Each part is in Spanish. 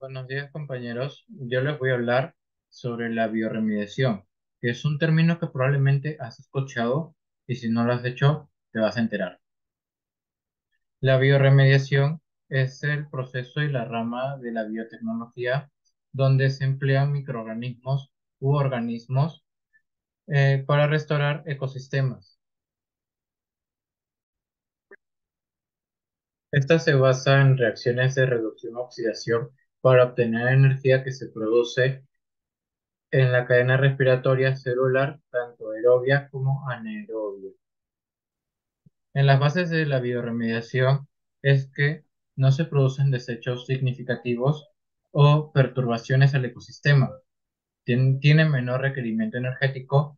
Buenos días, compañeros. Yo les voy a hablar sobre la bioremediación, que es un término que probablemente has escuchado y si no lo has hecho, te vas a enterar. La bioremediación es el proceso y la rama de la biotecnología donde se emplean microorganismos u organismos para restaurar ecosistemas. Esta se basa en reacciones de reducción-oxidación para obtener energía que se produce en la cadena respiratoria celular, tanto aerobia como anaerobia. En las bases de la bioremediación es que no se producen desechos significativos o perturbaciones al ecosistema. Tiene menor requerimiento energético,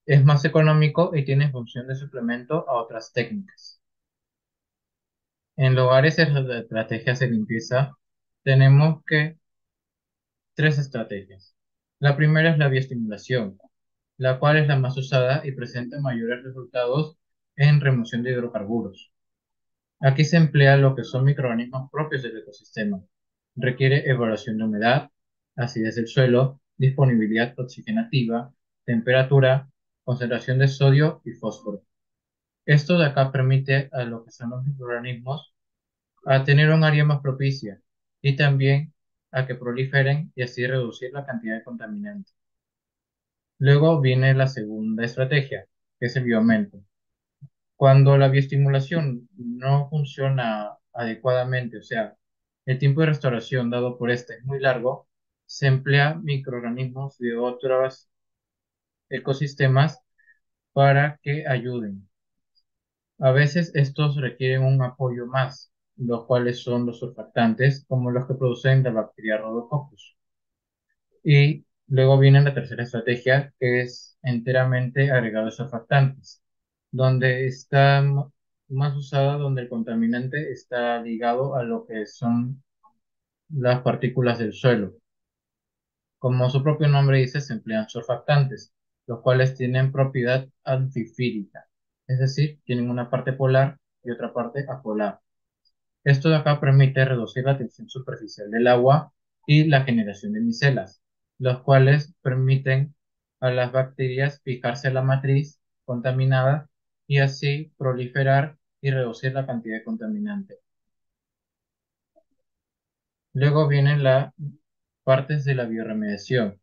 es más económico y tiene función de suplemento a otras técnicas. En lugares de estrategias de limpieza tenemos que tres estrategias. La primera es la bioestimulación, la cual es la más usada y presenta mayores resultados en remoción de hidrocarburos. Aquí se emplea lo que son microorganismos propios del ecosistema. Requiere evaluación de humedad, acidez del suelo, disponibilidad oxigenativa, temperatura, concentración de sodio y fósforo. Esto de acá permite a lo que son los microorganismos a tener un área más propicia y también a que proliferen y así reducir la cantidad de contaminantes. Luego viene la segunda estrategia, que es el bioaumento. Cuando la bioestimulación no funciona adecuadamente, o sea, el tiempo de restauración dado por este es muy largo, se emplea microorganismos de otros ecosistemas para que ayuden. A veces estos requieren un apoyo más, los cuales son los surfactantes, como los que producen la bacteria Rhodococcus. Y luego viene la tercera estrategia, que es enteramente agregado de surfactantes, donde está más usada, donde el contaminante está ligado a lo que son las partículas del suelo. Como su propio nombre dice, se emplean surfactantes, los cuales tienen propiedad antifídica, es decir, tienen una parte polar y otra parte apolar. Esto de acá permite reducir la tensión superficial del agua y la generación de micelas, los cuales permiten a las bacterias fijarse a la matriz contaminada y así proliferar y reducir la cantidad de contaminante. Luego vienen las partes de la bioremediación,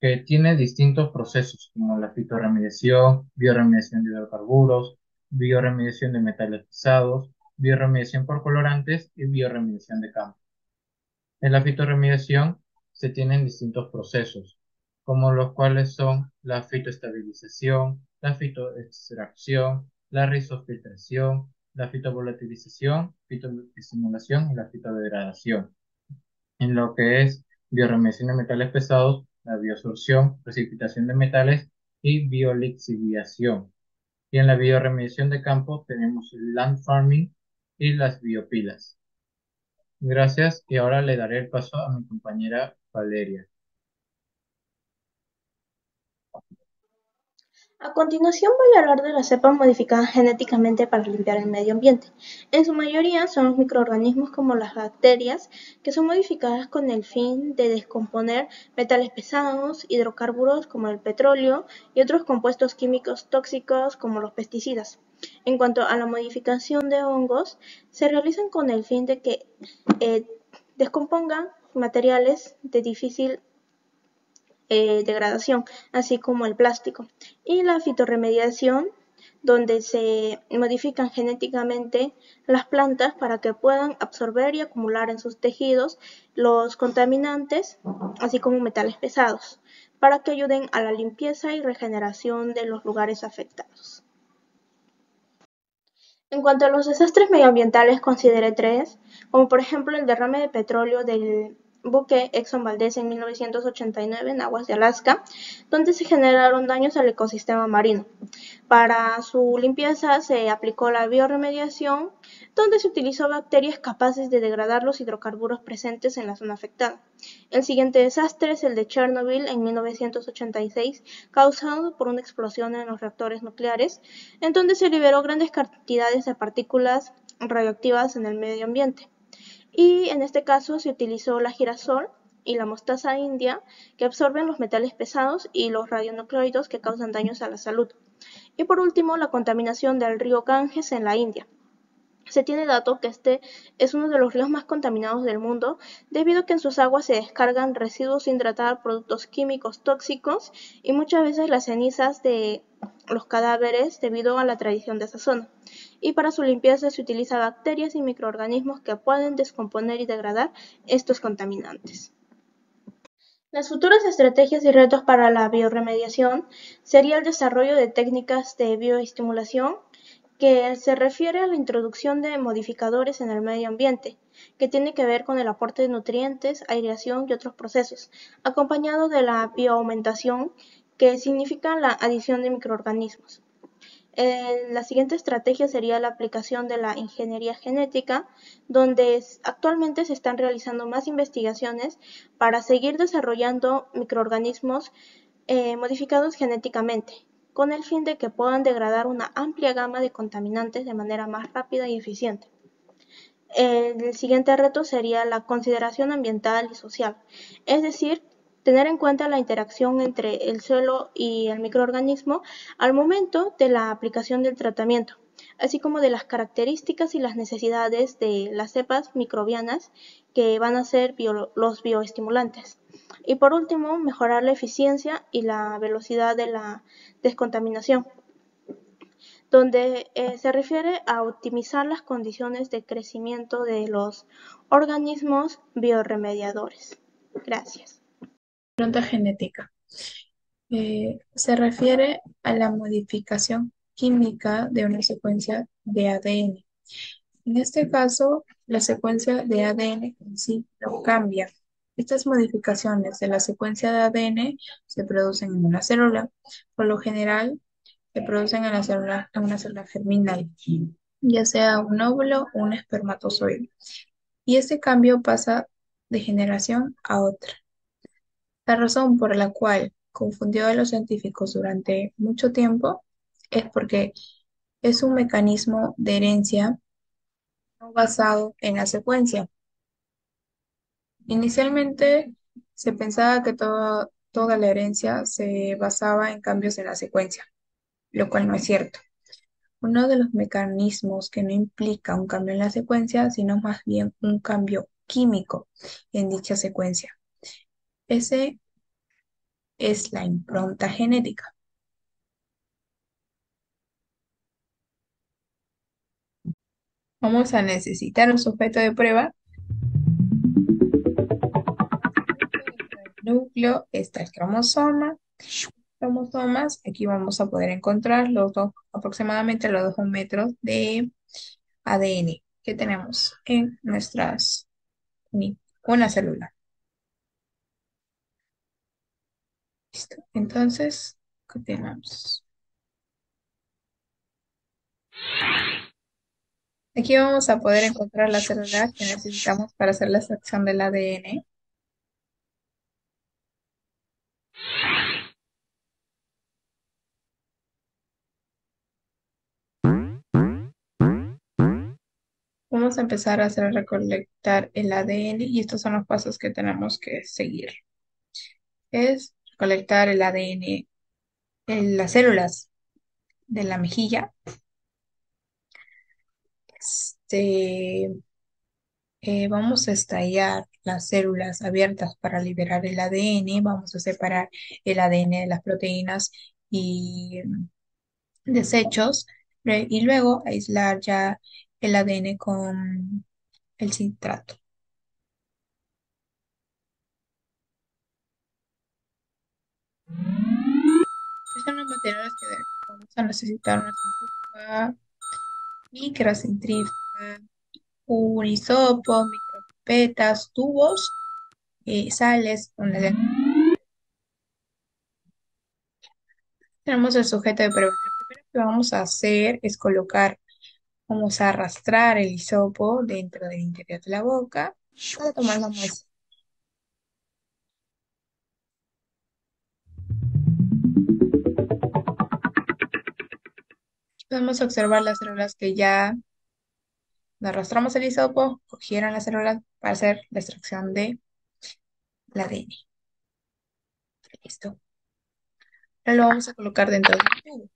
que tiene distintos procesos, como la fitorremediación, bioremediación de hidrocarburos, bioremediación de metales pesados, bioremediación por colorantes y bioremediación de campo. En la fitorremediación se tienen distintos procesos, como los cuales son la fitoestabilización, la fitoextracción, la rizofiltración, la fitovolatilización, fitoestimulación y la fitodegradación. En lo que es bioremediación de metales pesados, la bioabsorción, precipitación de metales y biolixiviación. Y en la bioremediación de campo tenemos el land farming y las biopilas. Gracias, y ahora le daré el paso a mi compañera Valeria. A continuación voy a hablar de las cepas modificadas genéticamente para limpiar el medio ambiente. En su mayoría son los microorganismos como las bacterias que son modificadas con el fin de descomponer metales pesados, hidrocarburos como el petróleo y otros compuestos químicos tóxicos como los pesticidas. En cuanto a la modificación de hongos, se realizan con el fin de que eh, descompongan materiales de difícil degradación, así como el plástico. Y la fitorremediación, donde se modifican genéticamente las plantas para que puedan absorber y acumular en sus tejidos los contaminantes, así como metales pesados, para que ayuden a la limpieza y regeneración de los lugares afectados. En cuanto a los desastres medioambientales, consideré tres, como por ejemplo el derrame de petróleo del buque Exxon Valdez en 1989 en aguas de Alaska, donde se generaron daños al ecosistema marino. Para su limpieza se aplicó la bioremediación, donde se utilizó bacterias capaces de degradar los hidrocarburos presentes en la zona afectada. El siguiente desastre es el de Chernobyl en 1986, causado por una explosión en los reactores nucleares, en donde se liberó grandes cantidades de partículas radioactivas en el medio ambiente. y en este caso se utilizó la girasol y la mostaza india, que absorben los metales pesados y los radionucleidos que causan daños a la salud. Y por último, la contaminación del río Ganges en la India. Se tiene dato que este es uno de los ríos más contaminados del mundo debido a que en sus aguas se descargan residuos sin tratar, productos químicos tóxicos y muchas veces las cenizas de los cadáveres debido a la tradición de esa zona. Y para su limpieza se utiliza bacterias y microorganismos que pueden descomponer y degradar estos contaminantes. Las futuras estrategias y retos para la bioremediación sería el desarrollo de técnicas de bioestimulación que se refiere a la introducción de modificadores en el medio ambiente, que tiene que ver con el aporte de nutrientes, aireación y otros procesos, acompañado de la bioaumentación, que significa la adición de microorganismos. La siguiente estrategia sería la aplicación de la ingeniería genética, donde actualmente se están realizando más investigaciones para seguir desarrollando microorganismos modificados genéticamente, con el fin de que puedan degradar una amplia gama de contaminantes de manera más rápida y eficiente. El siguiente reto sería la consideración ambiental y social, es decir, tener en cuenta la interacción entre el suelo y el microorganismo al momento de la aplicación del tratamiento, así como de las características y las necesidades de las cepas microbianas que van a ser los bioestimulantes. Y por último, mejorar la eficiencia y la velocidad de la descontaminación, donde se refiere a optimizar las condiciones de crecimiento de los organismos bioremediadores. Gracias. Pronta genética. Se refiere a la modificación química de una secuencia de ADN. En este caso, la secuencia de ADN en sí no cambia. Estas modificaciones de la secuencia de ADN se producen en una célula. Por lo general, se producen en una célula germinal, ya sea un óvulo o un espermatozoide. Y este cambio pasa de generación a otra. La razón por la cual confundió a los científicos durante mucho tiempo es porque es un mecanismo de herencia no basado en la secuencia. Inicialmente se pensaba que toda la herencia se basaba en cambios en la secuencia, lo cual no es cierto. Uno de los mecanismos que no implica un cambio en la secuencia, sino más bien un cambio químico en dicha secuencia. Ese es la impronta genética. Vamos a necesitar un sujeto de prueba. Núcleo está el cromosoma. Cromosomas, aquí vamos a poder encontrar aproximadamente los 2 metros de ADN que tenemos en una célula. Listo. Entonces, continuamos. Aquí vamos a poder encontrar la célula que necesitamos para hacer la extracción del ADN. Vamos a empezar a hacer recolectar el ADN y estos son los pasos que tenemos que seguir. Es recolectar el ADN en las células de la mejilla. Vamos a estallar las células abiertas para liberar el ADN. Vamos a separar el ADN de las proteínas y desechos. Y luego aislar ya el ADN con el citrato. Estos son los materiales que vamos a necesitar: una centrífuga, microcentrífuga, un hisopo, micropipetas, tubos, sales. Tenemos el sujeto de prueba. Lo primero que vamos a hacer es vamos a arrastrar el hisopo dentro del interior de la boca para tomar la muestra. Podemos observar las células que ya arrastramos el hisopo, cogieron las células para hacer la extracción de la ADN. Listo. Ahora lo vamos a colocar dentro del tubo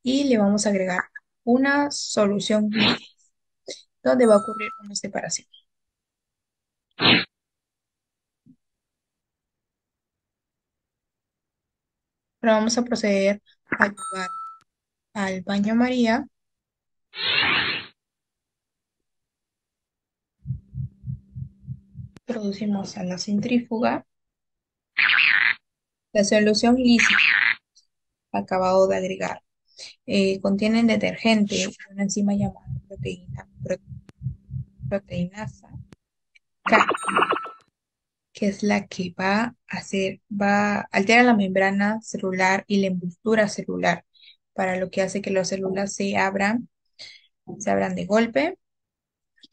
y le vamos a agregar una solución donde va a ocurrir una separación. Ahora vamos a proceder a llevar al baño María. Introducimos a la centrífuga la solución lícita acabado de agregar. Contienen detergente y una enzima llamada proteinasa K, que es la que altera la membrana celular y la envoltura celular, para lo que hace que las células se abran de golpe,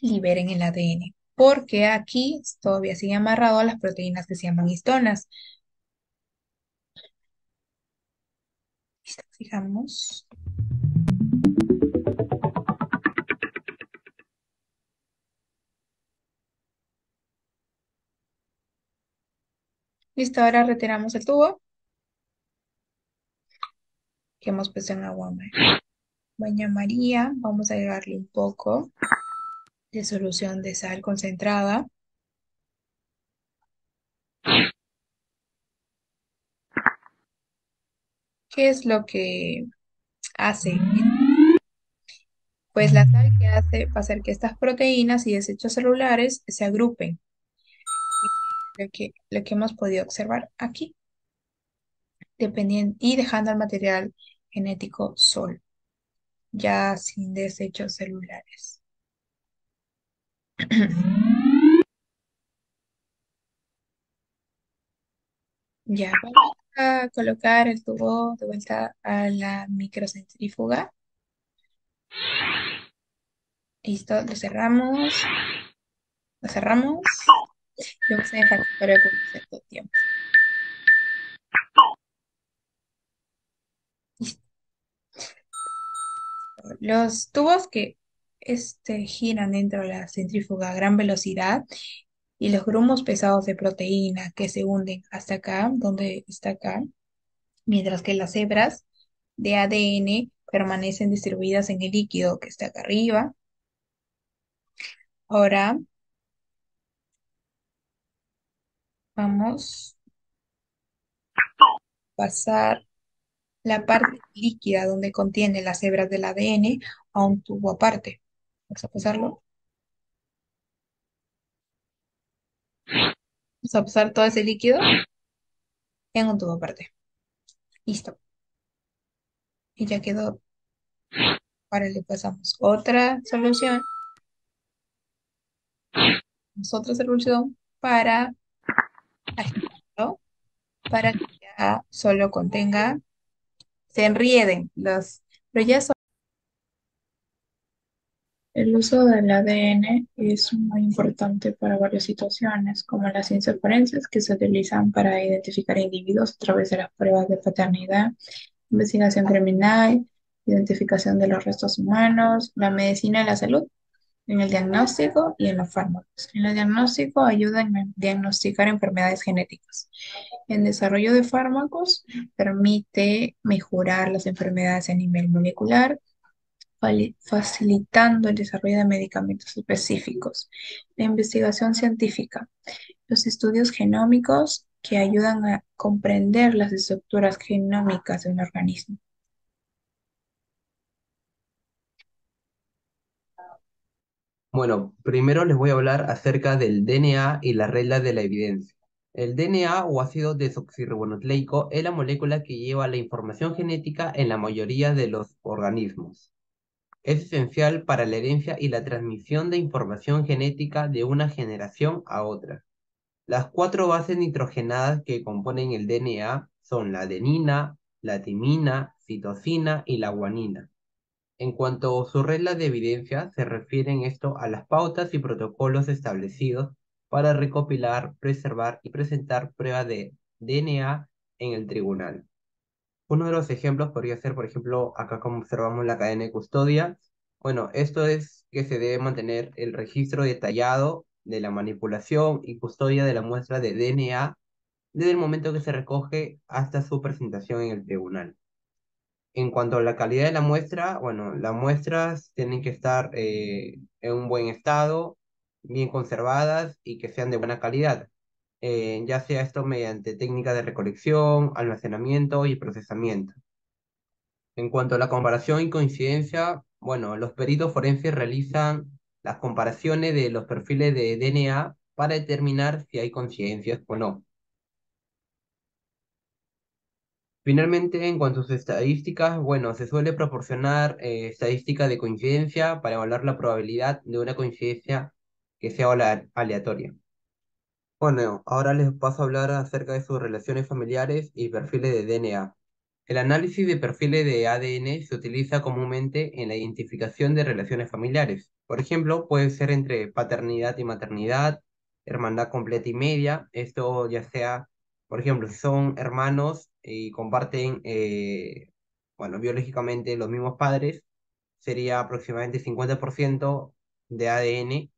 liberen el ADN. Porque aquí todavía sigue amarrado a las proteínas que se llaman histonas. Listo, fijamos. Listo, ahora retiramos el tubo que hemos puesto en agua baño María. Vamos a agregarle un poco de solución de sal concentrada. ¿Qué es lo que hace? Pues la sal que hace va a hacer que estas proteínas y desechos celulares se agrupen, lo que hemos podido observar aquí, dependiendo, y dejando el material genético solo, ya sin desechos celulares. Ya, vamos a colocar el tubo de vuelta a la microcentrífuga. Listo, lo cerramos y vamos a dejar que pare por un cierto tiempo. Listo. Los tubos que giran dentro de la centrífuga a gran velocidad y los grumos pesados de proteína que se hunden hasta acá, donde está acá, mientras que las hebras de ADN permanecen distribuidas en el líquido que está acá arriba. Ahora vamos a pasar la parte líquida donde contiene las hebras del ADN a un tubo aparte. Vamos a pasarlo. Vamos a pasar todo ese líquido en un tubo aparte. Listo. Y ya quedó. Ahora le pasamos otra solución para agitarlo, para que ya solo contenga, se enrieden pero ya el uso del ADN es muy importante para varias situaciones, como las ciencias forenses que se utilizan para identificar individuos a través de las pruebas de paternidad, investigación criminal, identificación de los restos humanos, la medicina y la salud, en el diagnóstico y en los fármacos. En el diagnóstico ayudan a diagnosticar enfermedades genéticas. En desarrollo de fármacos permite mejorar las enfermedades a nivel molecular, facilitando el desarrollo de medicamentos específicos. La investigación científica, los estudios genómicos que ayudan a comprender las estructuras genómicas de un organismo. Bueno, primero les voy a hablar acerca del DNA y la regla de la evidencia. El DNA o ácido desoxirribonucleico es la molécula que lleva la información genética en la mayoría de los organismos. Es esencial para la herencia y la transmisión de información genética de una generación a otra. Las cuatro bases nitrogenadas que componen el DNA son la adenina, la timina, citosina y la guanina. En cuanto a su regla de evidencia, se refieren esto a las pautas y protocolos establecidos para recopilar, preservar y presentar pruebas de DNA en el tribunal. Uno de los ejemplos podría ser, por ejemplo, acá como observamos la cadena de custodia. Bueno, esto es que se debe mantener el registro detallado de la manipulación y custodia de la muestra de DNA desde el momento que se recoge hasta su presentación en el tribunal. En cuanto a la calidad de la muestra, bueno, las muestras tienen que estar en un buen estado, bien conservadas y que sean de buena calidad, ya sea esto mediante técnicas de recolección, almacenamiento y procesamiento. En cuanto a la comparación y coincidencia, bueno, los peritos forenses realizan las comparaciones de los perfiles de DNA para determinar si hay coincidencias o no. Finalmente, en cuanto a sus estadísticas, bueno, se suele proporcionar estadística de coincidencia para evaluar la probabilidad de una coincidencia que sea aleatoria. Bueno, ahora les paso a hablar acerca de sus relaciones familiares y perfiles de DNA. El análisis de perfiles de ADN se utiliza comúnmente en la identificación de relaciones familiares. Por ejemplo, puede ser entre paternidad y maternidad, hermandad completa y media. Esto ya sea, por ejemplo, si son hermanos y comparten, bueno, biológicamente los mismos padres, sería aproximadamente 50% de ADN.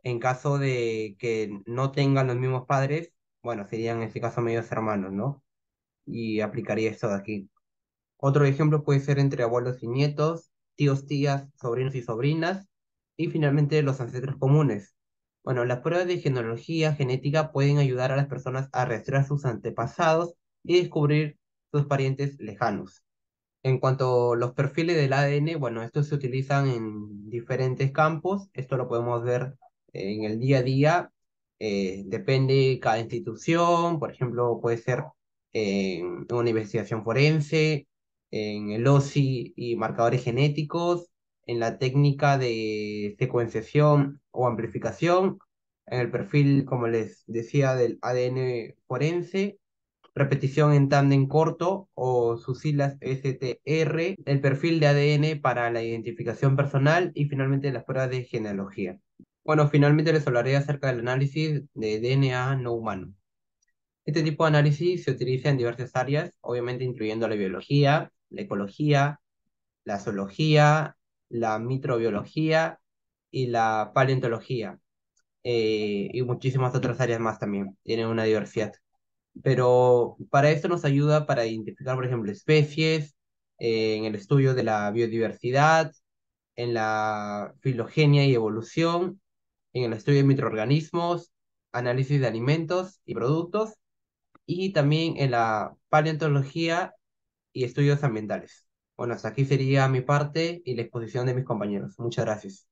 En caso de que no tengan los mismos padres, bueno, serían en este caso medios hermanos, ¿no? Y aplicaría esto de aquí. Otro ejemplo puede ser entre abuelos y nietos, tíos, tías, sobrinos y sobrinas, y finalmente los ancestros comunes. Bueno, las pruebas de genealogía genética pueden ayudar a las personas a rastrear sus antepasados y descubrir sus parientes lejanos. En cuanto a los perfiles del ADN, bueno, estos se utilizan en diferentes campos. Esto lo podemos ver en el día a día. Depende cada institución. Por ejemplo, puede ser en una investigación forense, en el OSI y marcadores genéticos, en la técnica de secuenciación o amplificación, en el perfil, como les decía, del ADN forense, repetición en tándem corto o sus siglas STR, el perfil de ADN para la identificación personal y finalmente las pruebas de genealogía. Bueno, finalmente les hablaré acerca del análisis de DNA no humano. Este tipo de análisis se utiliza en diversas áreas, obviamente incluyendo la biología, la ecología, la zoología, la microbiología y la paleontología, y muchísimas otras áreas más también. Tienen una diversidad. Pero para esto nos ayuda para identificar, por ejemplo, especies, en el estudio de la biodiversidad, en la filogenia y evolución, en el estudio de microorganismos, análisis de alimentos y productos, y también en la paleontología y estudios ambientales. Bueno, hasta aquí sería mi parte y la exposición de mis compañeros. Muchas gracias.